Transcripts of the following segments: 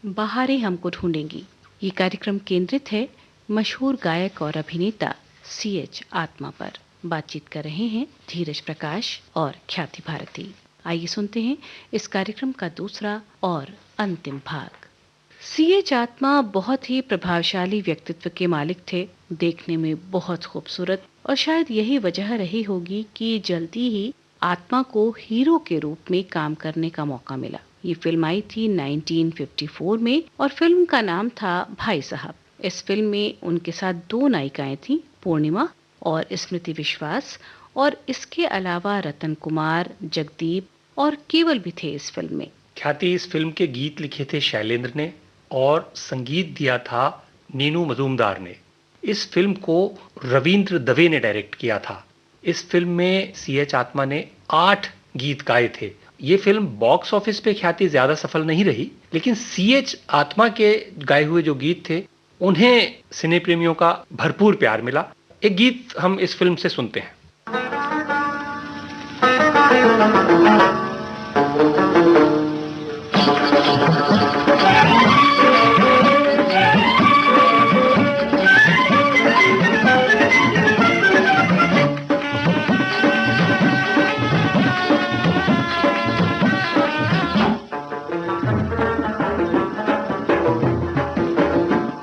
बाहरें हमको ढूंढेंगी। ये कार्यक्रम केंद्रित है मशहूर गायक और अभिनेता CH आत्मा पर। बातचीत कर रहे हैं धीरज प्रकाश और ख्याति भारती। आइए सुनते हैं इस कार्यक्रम का दूसरा और अंतिम भाग। CH आत्मा बहुत ही प्रभावशाली व्यक्तित्व के मालिक थे, देखने में बहुत खूबसूरत, और शायद यही वजह रही होगी कि जल्दी ही आत्मा को हीरो के रूप में काम करने का मौका मिला। ये फिल्म आई थी 1954 में और फिल्म का नाम था भाई साहब। इस फिल्म में उनके साथ 2 नायिकाएं थीं, पूर्णिमा और स्मृति विश्वास, और इसके अलावा रतन कुमार, जगदीप और केवल भी थे इस फिल्म में। ख्याति, इस फिल्म के गीत लिखे थे शैलेंद्र ने और संगीत दिया था नीनू मजूमदार ने। इस फिल्म को रविंद्र दवे ने डायरेक्ट किया था। इस फिल्म में CH आत्मा ने 8 गीत गाए थे। ये फिल्म बॉक्स ऑफिस पे ख्याति ज्यादा सफल नहीं रही, लेकिन CH आत्मा के गाए हुए जो गीत थे उन्हें सिने प्रेमियों का भरपूर प्यार मिला। एक गीत हम इस फिल्म से सुनते हैं।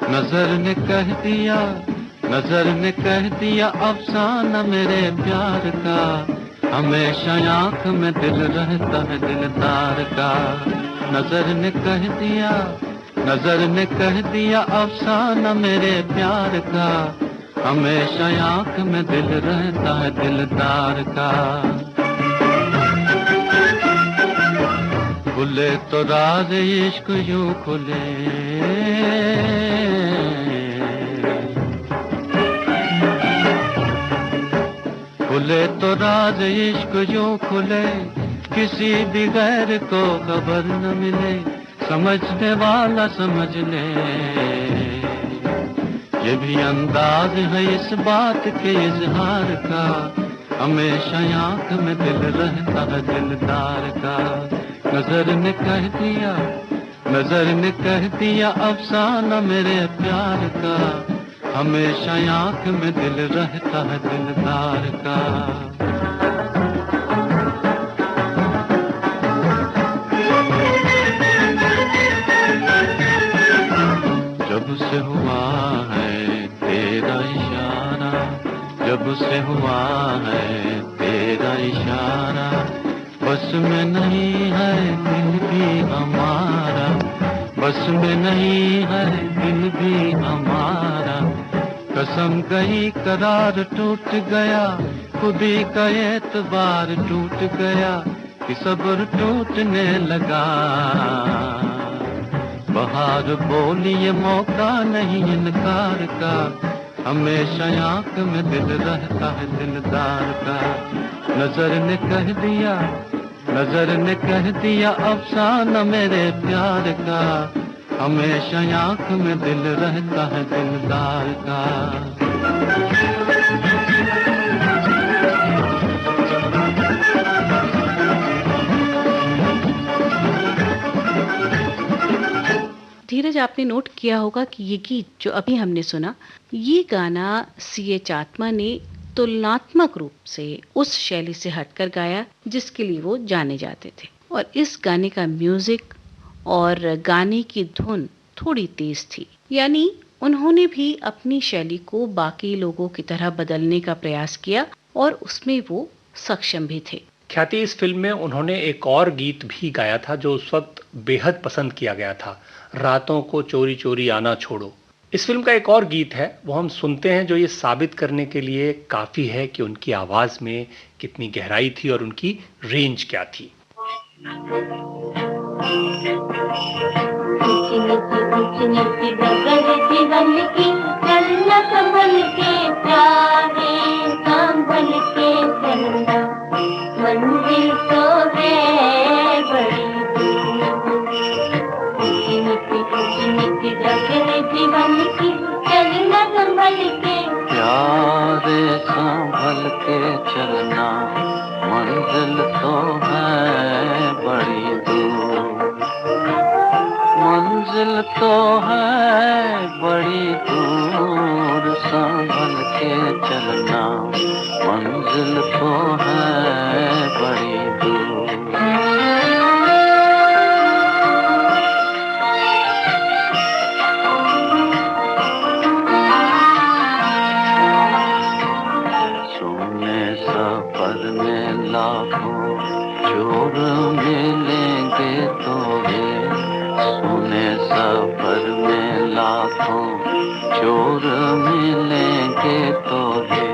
नजर ने कह दिया, नजर ने कह दिया अफसाना मेरे प्यार का, हमेशा आंख में दिल रहता है दिलदार का। नजर ने कह दिया, नजर ने कह दिया अफसाना मेरे प्यार का, हमेशा आंख में दिल रहता है दिलदार का। खुले तो राज इश्क यूं खुले, खुले तो राज इश्क यूं खुले, किसी भी गैर को खबर न मिले, समझने वाला समझ ले। ये भी अंदाज है इस बात के इजहार का, हमेशा आंख में दिल रहता है दिलदार का। नजर ने कह दिया, नजर ने कह दिया अफसाना मेरे प्यार का, हमेशा आंख में दिल रहता है दिलदार का। जब से हुआ है तेरा इशारा, जब से हुआ है तेरा इशारा, बस में नहीं है दिल भी हमारा, बस में नहीं है दिल भी हमारा। कसम गई करार टूट गया, खुदी का एतबार टूट गया, कि सब्र टूटने लगा। बहार बोली ये मौका नहीं इनकार का, हमेशा आंख में दिल रहता है दिलदार का। नजर ने कह दिया, नजर ने कह दिया अफसाना मेरे प्यार का, हमेशा आंख में दिल रहता है दिलदार का। धीरज, आपने नोट किया होगा कि ये गीत जो अभी हमने सुना, ये गाना CH आत्मा ने तुलनात्मक रूप से उस शैली से हटकर गाया जिसके लिए वो जाने जाते थे। और इस गाने का म्यूजिक और गाने की धुन थोड़ी तेज थी, यानी उन्होंने भी अपनी शैली को बाकी लोगों की तरह बदलने का प्रयास किया और उसमें वो सक्षम भी थे। ख्याति, इस फिल्म में उन्होंने एक और गीत भी गाया था जो उस वक्त बेहद पसंद किया गया था, रातों को चोरी चोरी आना छोड़ो। इस फिल्म का एक और गीत है, वो हम सुनते हैं, जो ये साबित करने के लिए काफी है कि उनकी आवाज में कितनी गहराई थी और उनकी रेंज क्या थी। मंजिल तो है बड़ी जीवन की, चलना संभल के, प्यारे संभल के चलना, मंजिल तो है बड़ी दूर, मंजिल मंजिल तो है बड़ी दूर, संभल के चलना, मंजिल तो है बड़ी दूर। सोने सफर में लाखों चोर मिलेंगे तो वे, सोने सफर में लाखों चोर मिलेंगे तो वे,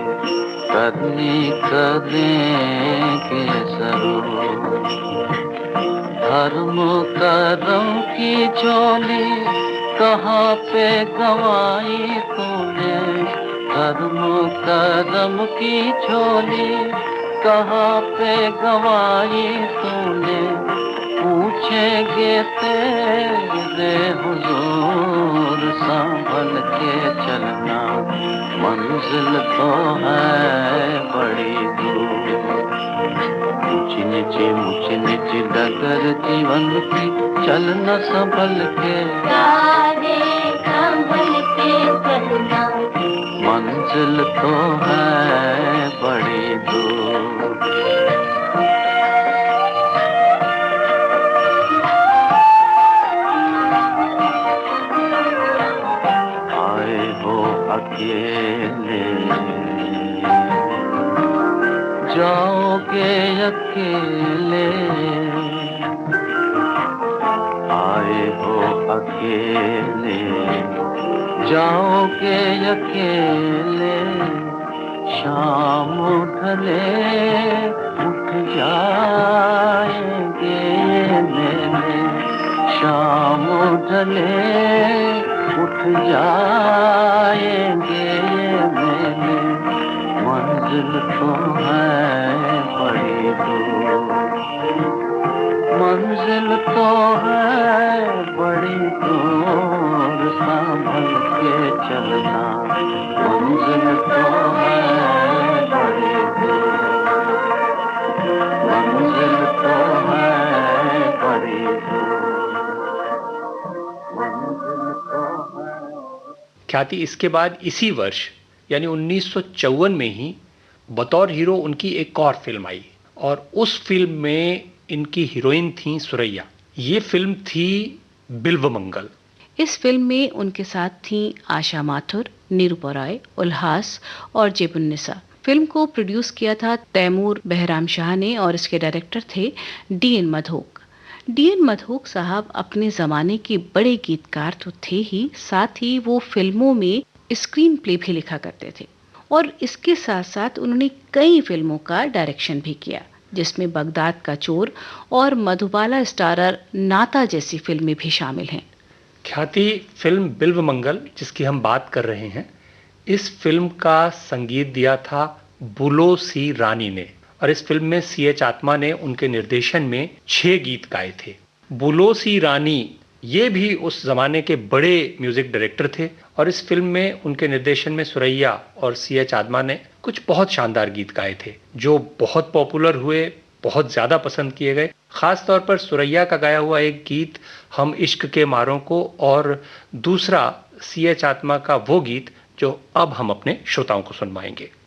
करनी करेंगे जरूर। धर्म करम की झोली कहाँ पे गंवाई तूने, धर्म करम की झोली कहाँ पे गंवाई तूने, पूछेंगे तेरे हुजूर, संभल के चलना, मंजिल तो है बड़ी दूर। ऊंची नीची डगर जीवन की, चलना संभल के, सारे संभल के चलना, मंजिल तो है बड़ी दूर। आए हो अकेले, जाओगे अकेले, आए हो अकेले, जाओगे अकेले, शाम ढले उठ जाएंगे मेले, शाम ढले उठ जाएंगे मेले, मंजिल तो है बड़ी दूर, मंजिल तो है बड़ी दूर, संभल के चलना, मंजिल तो है बड़ी दूर, मंजिल तो है बड़ी दूर, मंजिल तो है। ख्याति इसके बाद इसी वर्ष यानी 1954 में ही बतौर हीरो उनकी एक और फिल्म आई, और उस फिल्म में इनकी हीरोइन थी सुरैया। ये फिल्म थी बिल्वमंगल। इस फिल्म में उनके साथ थीं आशा माथुर, निरूपा रॉय, उल्हास और जेबुन्निसा। फिल्म को प्रोड्यूस किया था तैमूर बहराम शाह ने और इसके डायरेक्टर थे डी.एन. मधोक। डी.एन. मधोक साहब अपने जमाने के बड़े गीतकार तो थे ही, साथ ही वो फिल्मों में स्क्रीन प्ले भी लिखा करते थे, और इसके साथ साथ उन्होंने कई फिल्मों का डायरेक्शन भी किया, जिसमें बगदाद का चोर और मधुबाला स्टारर नाता जैसी फिल्में भी शामिल हैं। ख्याति फिल्म बिल्वमंगल जिसकी हम बात कर रहे हैं, इस फिल्म का संगीत दिया था बुलो सी रानी ने, और इस फिल्म में C.H. आत्मा ने उनके निर्देशन में 6 गीत गाए थे। बुलो सी रानी ये भी उस जमाने के बड़े म्यूजिक डायरेक्टर थे, और इस फिल्म में उनके निर्देशन में सुरैया और C.H. आत्मा ने कुछ बहुत शानदार गीत गाए थे, जो बहुत पॉपुलर हुए, बहुत ज्यादा पसंद किए गए। खास तौर पर सुरैया का गाया हुआ एक गीत हम इश्क के मारों को, और दूसरा C.H. आत्मा का वो गीत जो अब हम अपने श्रोताओं को सुनवाएंगे।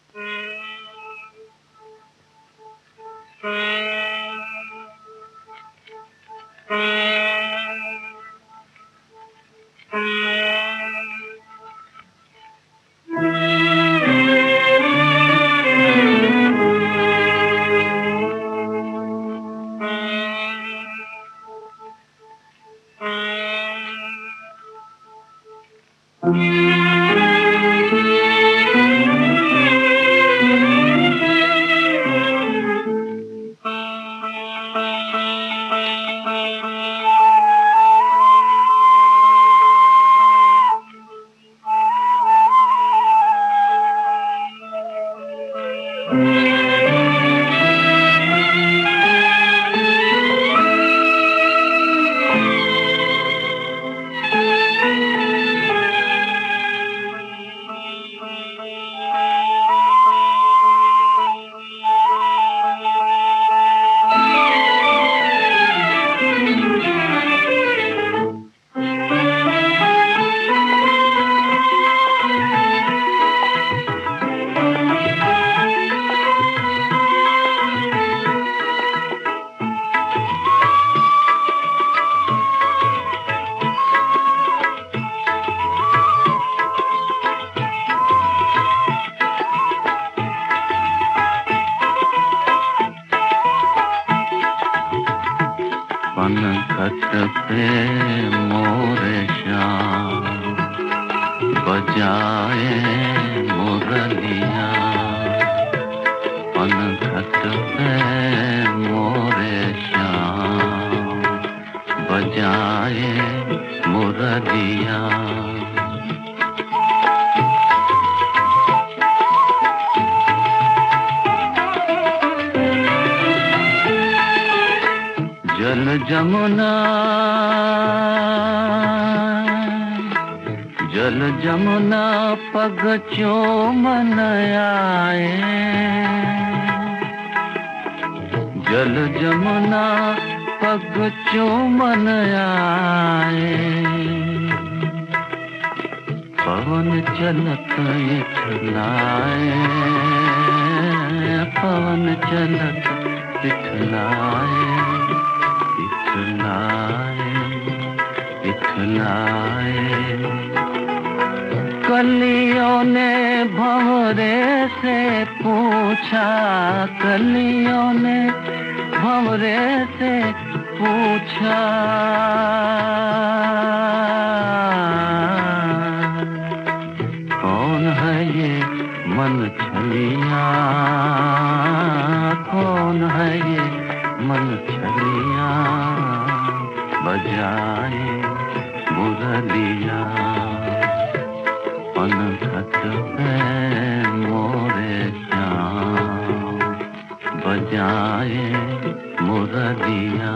मोरे श्याम बजाए मुरलिया पनघट पे मोरे श्याम बजाए मुरलिया जल जमुना जल जमुना पग चूमन आए जल जमुना पग चूमन आए पवन चलत इठलाए पवन चलत इठलाए इठलाए इठलाए कलियों ने भंवरे से पूछा कलियों ने भंवरे से पूछा कौन है ये मन छलिया कौन है ये मन छलिया बजाए मुरलिया पनघट पे मोरे श्याम बजाए मुरलिया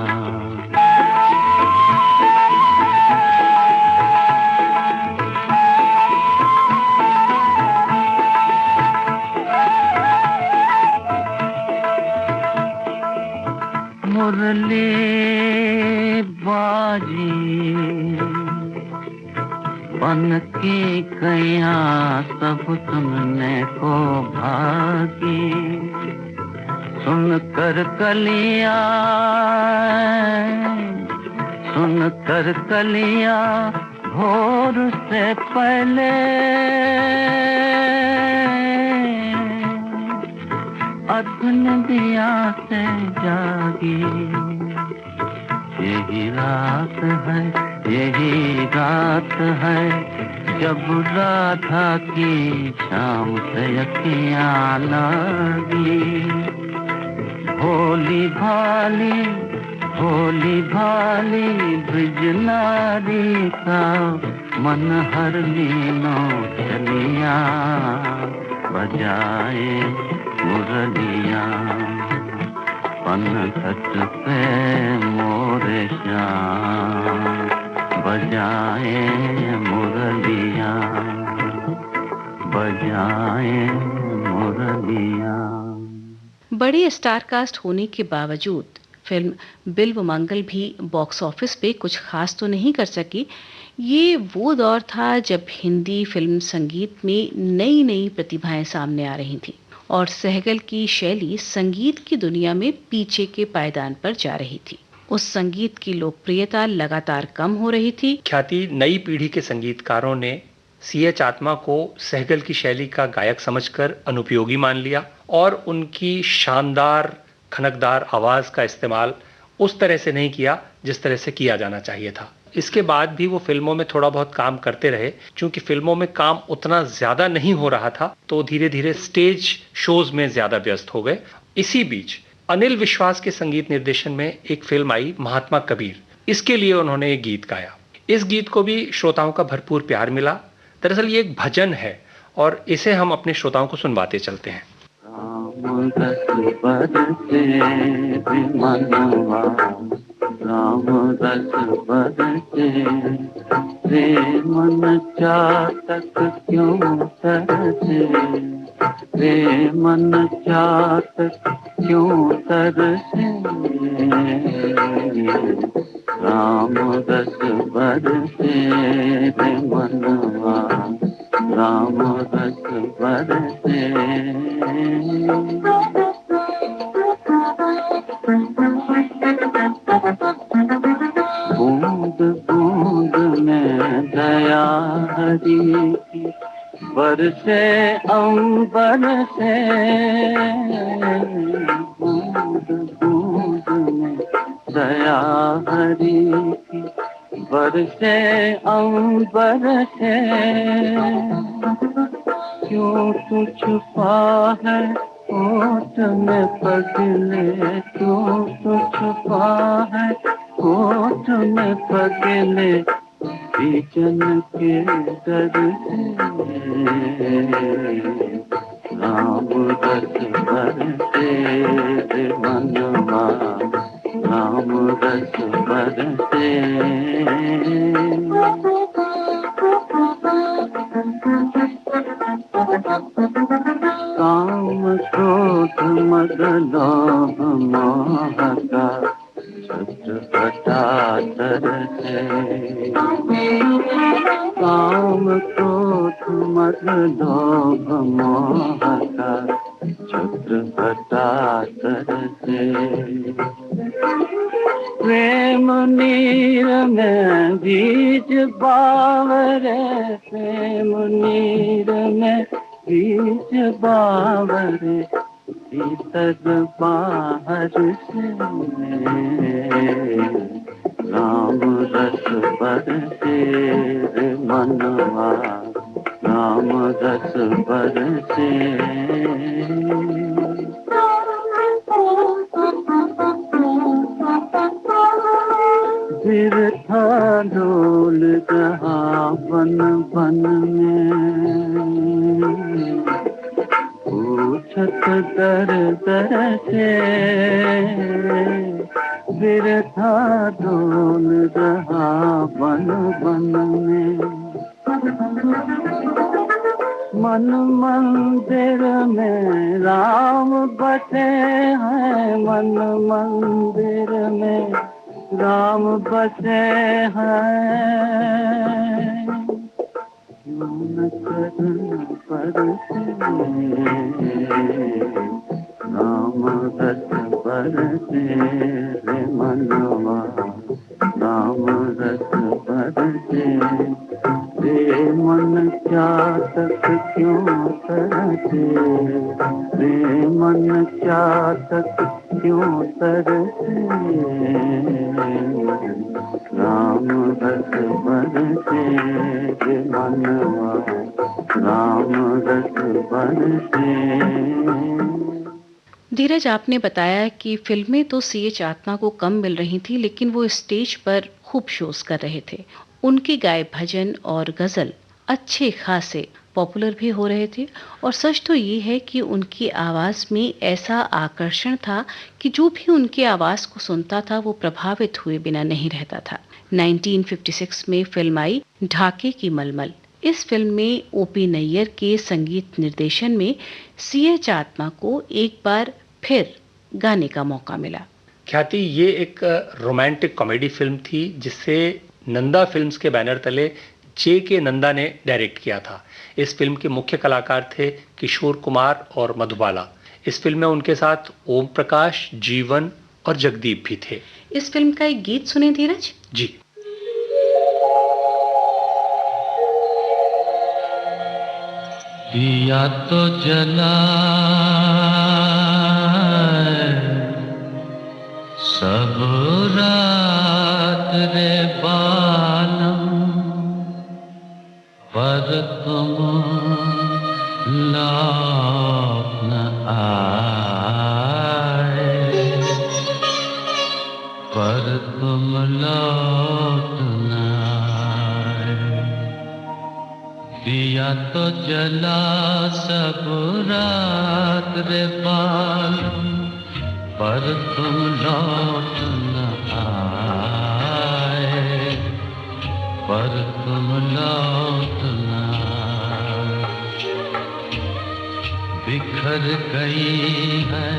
मुरली बाजी बन के कया सब सुनने को भागी सुन कर कलिया भोर से पहले अधन दिया से जागी यही रात है जब राधा की शाम से अखियाँ लगी भोली भाली ब्रिज नारी का मन हर लीनों चलिया बजाए मुरलिया पनघट पे मोरे श्याम बजाए मुरलिया बजाए मुरलिया। बड़ी स्टारकास्ट होने के बावजूद फिल्म बिल्व मंगल भी बॉक्स ऑफिस पे कुछ खास तो नहीं कर सकी। ये वो दौर था जब हिंदी फिल्म संगीत में नई नई प्रतिभाएं सामने आ रही थीं और सहगल की शैली संगीत की दुनिया में पीछे के पायदान पर जा रही थी। उस संगीत की लोकप्रियता लगातार कम हो रही थी। ख्याति नई पीढ़ी के संगीतकारों ने सीएच आत्मा को सहगल की शैली का गायक समझकर अनुपयोगी मान लिया और उनकी शानदार खनकदार आवाज का इस्तेमाल उस तरह से नहीं किया जिस तरह से किया जाना चाहिए था। इसके बाद भी वो फिल्मों में थोड़ा बहुत काम करते रहे। क्योंकि फिल्मों में काम उतना ज्यादा नहीं हो रहा था तो धीरे धीरे स्टेज शोज में ज्यादा व्यस्त हो गए। इसी बीच अनिल विश्वास के संगीत निर्देशन में एक फिल्म आई महात्मा कबीर। इसके लिए उन्होंने एक गीत गाया। इस गीत को भी श्रोताओं का भरपूर प्यार मिला। दरअसल ये एक भजन है और इसे हम अपने श्रोताओं को सुनवाते चलते हैं। राम रस बरसे रे मन चातक क्यों तरसे रे मन चातक क्यों तरसे राम रस बरसे रे मनवा राम रस बरसे। बूंद बूंद में दया हरि की बरसे अंबर से बूंद बूंद में दया हरि की बरसे अंबर से क्यों तू छुपा है होठ में पगले, क्यों तू छुपा है होठ में पगले, बीजन के डर से राम रस बरसे मनवा, राम रस बरसे। काम क्रोध मद लोभ मोह का छटपटा तरसे, काम क्रोध मद लोभ मोह का छटपटा तरसे। प्रेम नीर में बीज बावरे, प्रेम नीर में बीज बावरे, भीतर बाहर से राम रस बरसे मनवा, राम रस बरसे। फिर था ढोल जहाँ बन बन में, पूछत दर दर से, फिर था ढोल जहाँ बन बन में। मन मंदिर में राम बसे हैं, मन मंदिर में राम बसे हैं, क्यों न करन परसे राम रस बरसे रे मनवा, राम रस बरसे। रे मन क्या तक क्यों तरसे, रे मन क्या तक क्यों तरसे, राम रस बरसे रे मनवा, राम रस बरसे। धीरज, आपने बताया कि फिल्में तो सीएच आत्मा को कम मिल रही थी, लेकिन वो स्टेज पर खूब शोज कर रहे थे। उनके गाए भजन और गजल अच्छे खासे पॉपुलर भी हो रहे थे, और सच तो ये है कि उनकी आवाज में ऐसा आकर्षण था कि जो भी उनकी आवाज को सुनता था वो प्रभावित हुए बिना नहीं रहता था। 1956 में फिल्म आई ढाके की मलमल। इस फिल्म में ओपी नैयर के संगीत निर्देशन में सीएच आत्मा को एक बार फिर गाने का मौका मिला। ख्याति, ये एक रोमांटिक कॉमेडी फिल्म थी जिसे नंदा फिल्म्स के बैनर तले जे.के. नंदा ने डायरेक्ट किया था। इस फिल्म के मुख्य कलाकार थे किशोर कुमार और मधुबाला। इस फिल्म में उनके साथ ओम प्रकाश, जीवन और जगदीप भी थे। इस फिल्म का एक गीत सुने धीरज। जी। दिया तो जला सब रात रे बालम, पर तुम लौट न आए, पर तुम लौट न आए। दिया तो जला सब रात रे बालम, पर तुम लौट न आए, पर तुम लौट न आए। बिखर गई है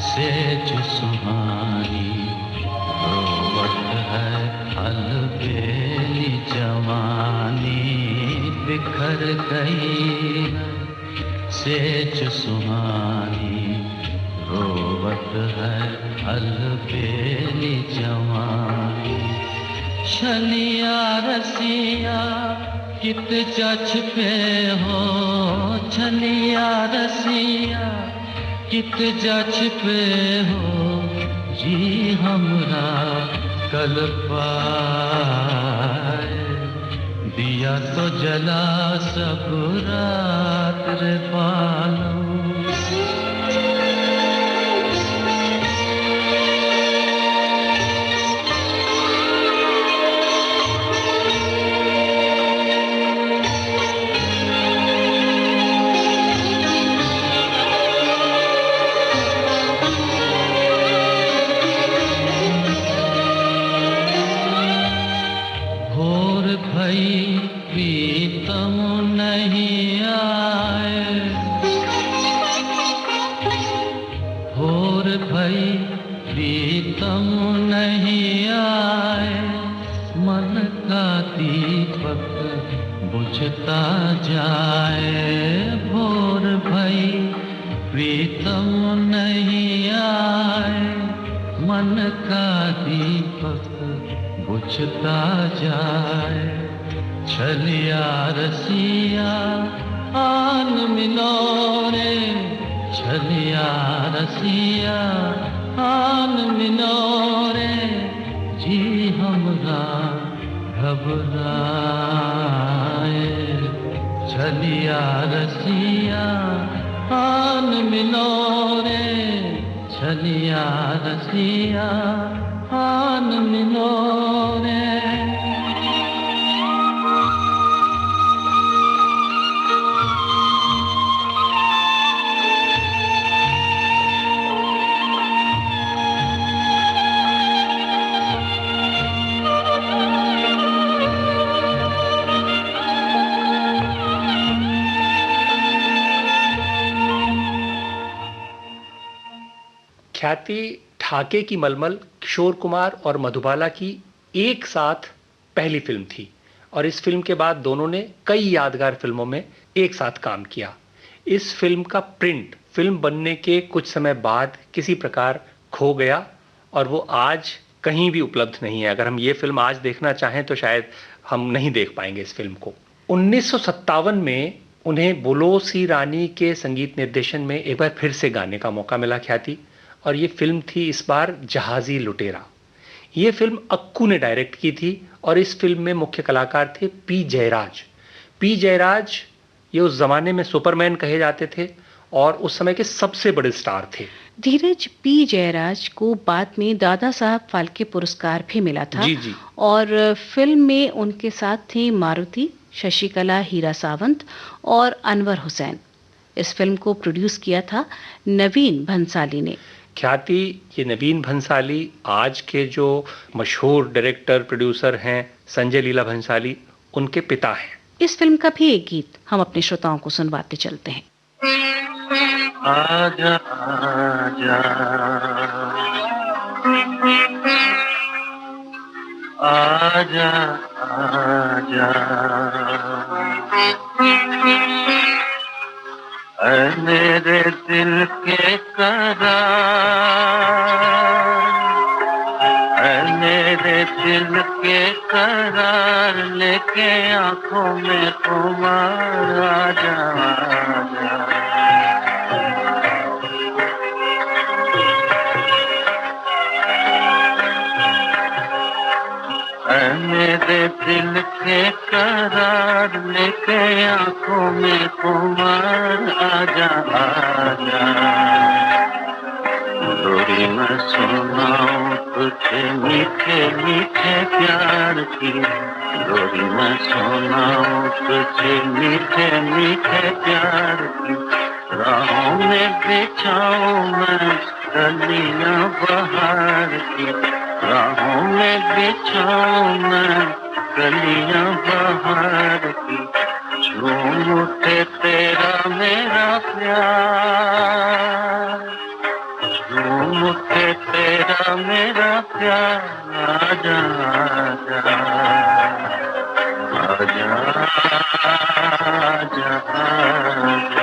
सेज सुहानी, रोवत है अलबेली जवानी। बिखर गई है सेज सुहानी, रोवत है अलबेली जवानी। छलिया रसिया कित जछ पे हो, छलिया रसिया कित जछ पे हो, जी हमरा कल पाए। तो जला सब रात रे बालम। प्रीतम नहीं आए, भोर भई प्रीतम नहीं आए, मन का दीपक बुझता जाए। भोर भई प्रीतम नहीं आए, मन का दीपक बुझता जाए। छलिया रसिया आन मिनोरे, छलिया रसिया आन मिनोरे, जी हमरा घबराए। छलिया रसिया आन मिनोरे, छलिया रसिया आन मिनोरे। ख्याति ठाके की मलमल किशोर कुमार और मधुबाला की एक साथ पहली फिल्म थी और इस फिल्म के बाद दोनों ने कई यादगार फिल्मों में एक साथ काम किया। इस फिल्म का प्रिंट फिल्म बनने के कुछ समय बाद किसी प्रकार खो गया और वो आज कहीं भी उपलब्ध नहीं है। अगर हम ये फिल्म आज देखना चाहें तो शायद हम नहीं देख पाएंगे इस फिल्म को। 1957 में उन्हें बुलो सी रानी के संगीत निर्देशन में एक बार फिर से गाने का मौका मिला ख्याति, और ये फिल्म थी इस बार जहाजी लुटेरा। ये फिल्म अक्कू ने डायरेक्ट की थी और इस फिल्म में मुख्य कलाकार थे पी जयराज। पी जयराज ये उस जमाने में सुपरमैन कहे जाते थे और उस समय के सबसे बड़े स्टार थे। धीरज, पी जयराज को बाद में दादा साहब फाल्के पुरस्कार भी मिला था। जी जी। और फिल्म में उनके साथ थे मारुति, शशिकला, हीरा सावंत और अनवर हुसैन। इस फिल्म को प्रोड्यूस किया था नवीन भंसाली ने। ख्याति, ये नवीन भंसाली आज के जो मशहूर डायरेक्टर प्रोड्यूसर हैं संजय लीला भंसाली, उनके पिता हैं। इस फिल्म का भी एक गीत हम अपने श्रोताओं को सुनवाते चलते हैं। आजा आजा आजा आजा, ऐ मेरे दिल के करार, ऐ मेरे दिल के करार, लेके आंखों में खुमार, आजा आजा। ऐ मेरे दिल के करार, लेके आंखों में खुमार, आजा आजा। लोरी मैं सुनाऊं तुझे मीठे मीठे प्यार की, लोरी मैं सुनाऊं तुझे मीठे मीठे प्यार की, राहों में बिछाऊं मैं कलियां बहार की, राहों में बिछाऊं मैं कलियां बहार की, झूम उठे तेरा मेरा प्यार, झूम उठे तेरा मेरा प्यार, आजा आजा आजा आजा आजा।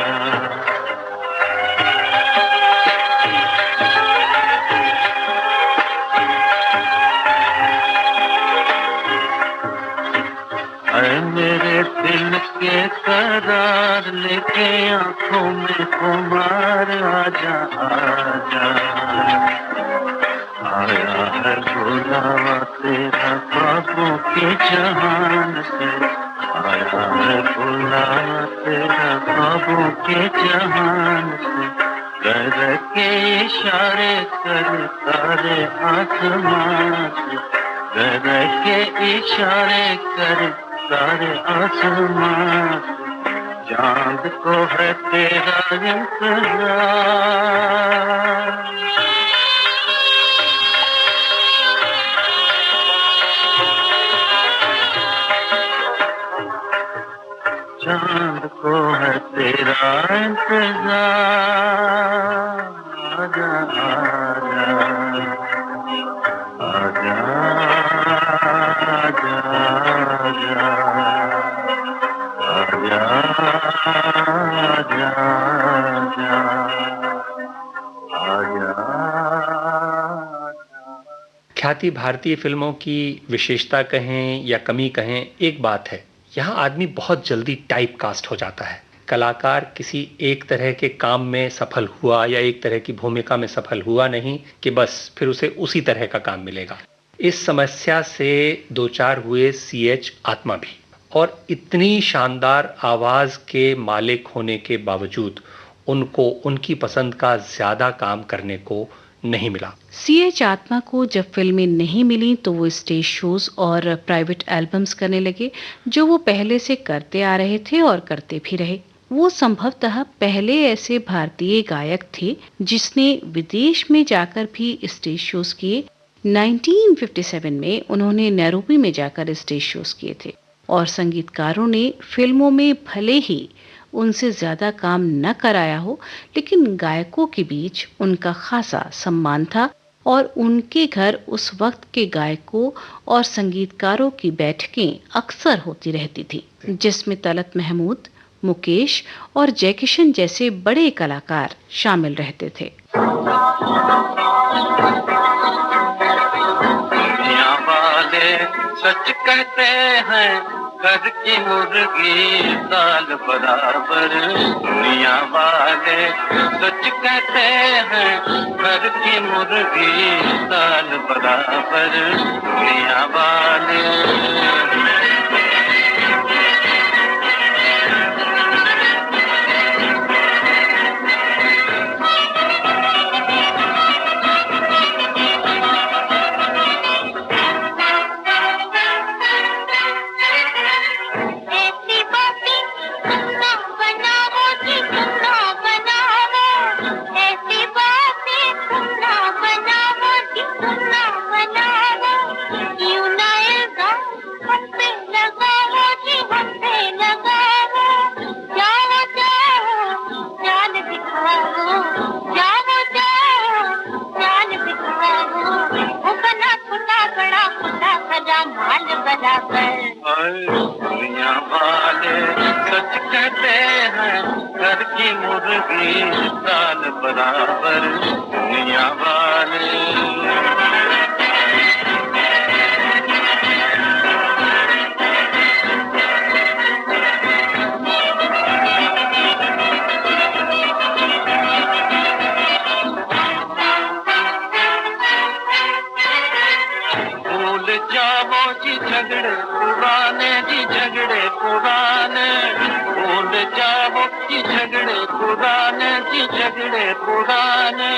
ऐ मेरे दिल के करार, लेके आंखों में खुमार, आजा आजा। आया है बुलावा तेरा ख्वाबों के जहान से, आया है बुला तेरा ख्वाबों के जहान से, रह के इशारे कर सारे आसमान से, रह के इशारे कर सारे आसमान से, चांद को है तेरा इंतजार। चांद को है तेरा इंतजार। आजा आजा आजा आजा आजा आजा आजा। ख्याति भारतीय फिल्मों की विशेषता कहें या कमी कहें, एक बात है, यहाँ आदमी बहुत जल्दी टाइप कास्ट हो जाता है। कलाकार किसी एक तरह के काम में सफल हुआ या एक तरह की भूमिका में सफल हुआ नहीं कि बस फिर उसे उसी तरह का काम मिलेगा। इस समस्या से दो चार हुए सीएच आत्मा भी, और इतनी शानदार आवाज के मालिक होने के बावजूद उनको उनकी पसंद का ज्यादा काम करने को नहीं मिला। सीएच आत्मा को जब फिल्में नहीं मिली तो वो स्टेज शोज और प्राइवेट एल्बम्स करने लगे, जो वो पहले से करते आ रहे थे और करते भी रहे। वो संभवतः पहले ऐसे भारतीय गायक थे जिसने विदेश में जाकर भी स्टेज शोज किए। 1957 में उन्होंने नैरोबी में जाकर स्टेज शोज किए थे, और संगीतकारों ने फिल्मों में भले ही उनसे ज्यादा काम न कराया हो, लेकिन गायकों के बीच उनका खासा सम्मान था, और उनके घर उस वक्त के गायकों और संगीतकारों की बैठकें अक्सर होती रहती थी, जिसमें तलत महमूद, मुकेश और जयकिशन जैसे बड़े कलाकार शामिल रहते थे। दुनिया वाले सच कहते हैं, घर की मुर्गी दाल बराबर। दुनिया वाले सच कहते हैं, घर की मुर्गी दाल बराबर। दुनिया वाले दुनिया वाले सच कहते हैं, घर की मुर्गी दाल बराबर। दुनिया वाले भूल जाओ जी झगड़े पुराने, जी झगड़े पुराने। भूल जाओ जी झगड़े पुराने, जी झगड़े पुराने।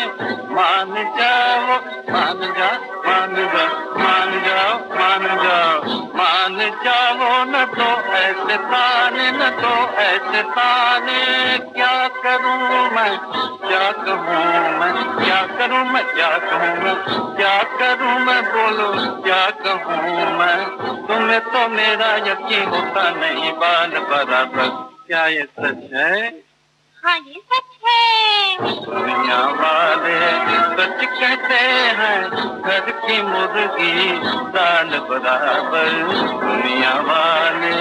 मान जाओ मान जाओ मान जाओ मान जाओ मान जाओ मान जाओ, न तो ऐसे ताने, न तो ऐसे ताने। क्या करूं मैं, क्या कहूं मैं, क्या करूं मैं, क्या कहूं मैं, क्या करूं मैं, बोलो क्या कहूं मैं। तुम्हें तो मेरा यकीन होता नहीं बाल बराबर। क्या ये सच है? हाँ ये सच है। दुनिया वाले सच कहते हैं, घर की मुर्गी दाल बराबर। दुनिया वाले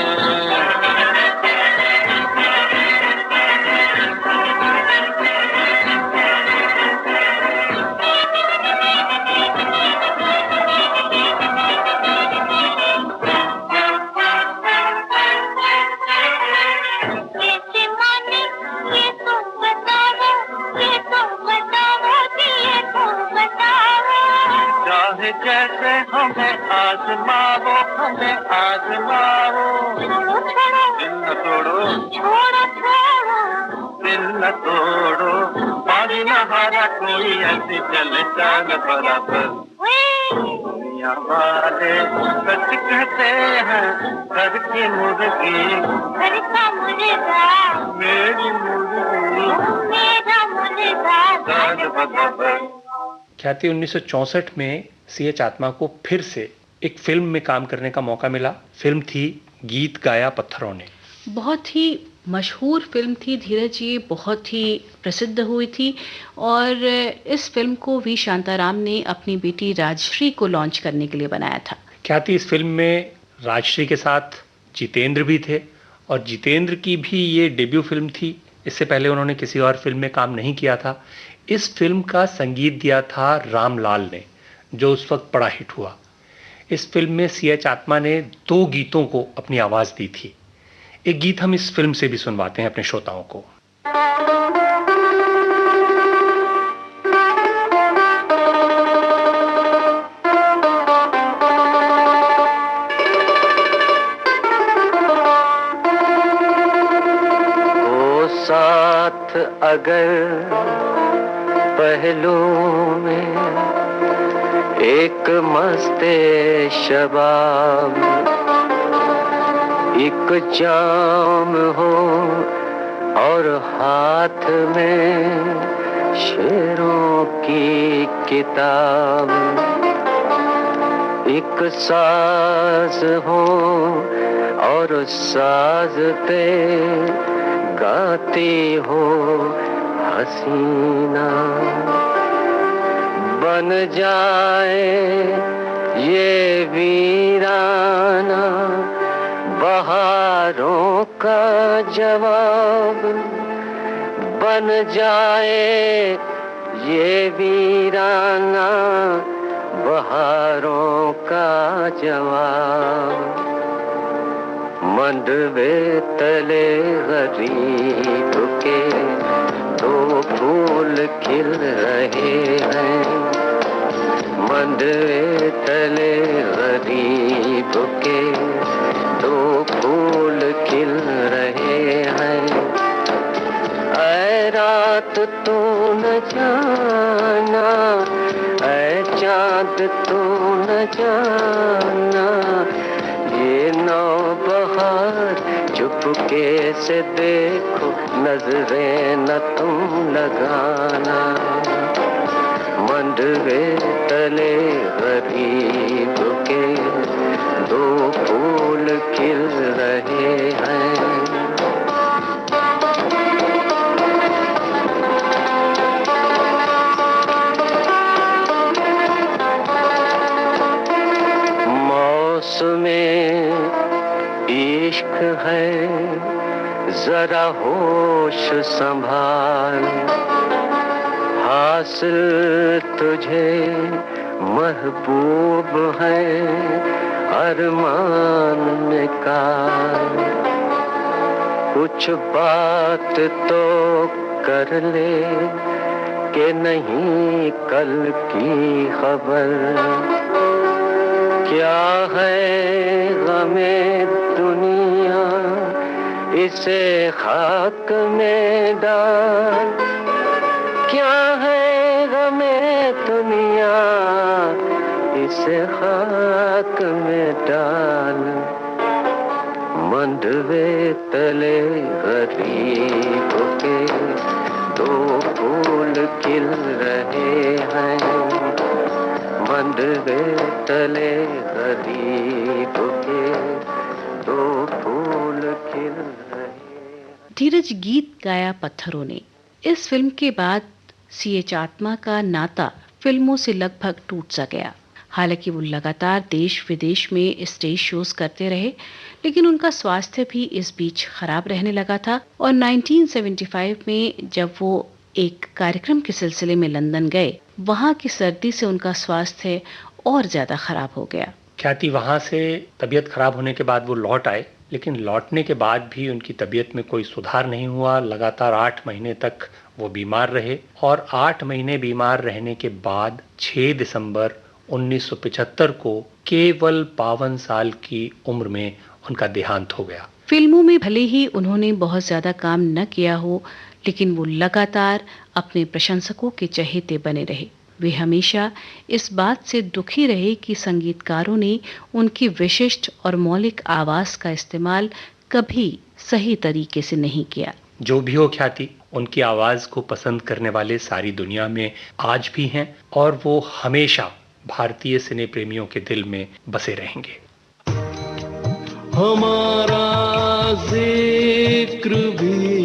जैसे हमें आजमाओ, हमें आजमाओ। छोड़ो छोड़ो न तोड़ो, छोड़ो छोड़ो दिल न तोड़ो, पानी न हारा कोई ऐसी चले चाल बराबर। दुनिया वाले सच कहते हैं, घर की मुर्गी घर का मुर्गा मेरी मुर्गी मेरा मुर्गा चाल बराबर। ख्याति 1964 में सीएच आत्मा को फिर से एक फिल्म में काम करने का मौका मिला। फिल्म थी गीत गाया पत्थरों ने। बहुत ही मशहूर फिल्म थी धीरज जी, बहुत ही प्रसिद्ध हुई थी और इस फिल्म को वी शांताराम ने अपनी बेटी राजश्री को लॉन्च करने के लिए बनाया था। ख्याति इस फिल्म में राजश्री के साथ जितेंद्र भी थे और जितेंद्र की भी ये डेब्यू फिल्म थी। इससे पहले उन्होंने किसी और फिल्म में काम नहीं किया था। इस फिल्म का संगीत दिया था रामलाल ने, जो उस वक्त बड़ा हिट हुआ। इस फिल्म में सीएच आत्मा ने 2 गीतों को अपनी आवाज दी थी। एक गीत हम इस फिल्म से भी सुनवाते हैं अपने श्रोताओं को। वो साथ अगर पहलू में एक मस्ते शबाब, एक जाम हो और हाथ में शेरों की किताब, एक साज हो और साज पे गाती हो हसीना, बन जाए ये वीराना बहारों का जवाब, बन जाए ये वीराना बहारों का जवाब। मंडवे तले गरीब के 2 फूल खिल रहे हैं, मंडवे तले गरीब के 2 फूल खिल रहे हैं। ऐ रात तू न जाना, ऐ चाँद तू न जाना, ये नौबहार चुपके से देखो, नजरें न तुम लगाना। मंडवे तले गरीब के 2 फूल खिल रहे हैं। मौसमे इश्क है, जरा होश संभाल, हासिल तुझे महबूब है अरमान निकाल। कुछ बात तो कर ले कि नहीं कल की खबर, क्या है गमे दुनिया इसे खाक में डाल, क्या है गमे दुनिया इसे खाक में डाल। मंडवे तले गरीब के 2 फूल खिल रहे हैं, मंडवे तले गरीब के 2 फूल खिल रहे। धीरज गीत गाया पत्थरों ने। इस फिल्म के बाद सीएच आत्मा का नाता फिल्मों से लगभग टूट सा गया। हालांकि वो लगातार देश विदेश में स्टेज शोज करते रहे, लेकिन उनका स्वास्थ्य भी इस बीच खराब रहने लगा था और 1975 में जब वो एक कार्यक्रम के सिलसिले में लंदन गए, वहां की सर्दी से उनका स्वास्थ्य और ज्यादा खराब हो गया। ख्याति वहां से तबीयत खराब होने के बाद वो लौट आए, लेकिन लौटने के बाद भी उनकी तबीयत में कोई सुधार नहीं हुआ। लगातार 8 महीने तक वो बीमार रहे और 8 महीने बीमार रहने के बाद 6 दिसंबर 1975 को केवल 52 साल की उम्र में उनका देहांत हो गया। फिल्मों में भले ही उन्होंने बहुत ज्यादा काम न किया हो, लेकिन वो लगातार अपने प्रशंसकों के चहेते बने रहे। वे हमेशा इस बात से दुखी रहे कि संगीतकारों ने उनकी विशिष्ट और मौलिक आवाज का इस्तेमाल कभी सही तरीके से नहीं किया। जो भी हो ख्याति, उनकी आवाज को पसंद करने वाले सारी दुनिया में आज भी हैं और वो हमेशा भारतीय सिने प्रेमियों के दिल में बसे रहेंगे। हमारा जिक्र भी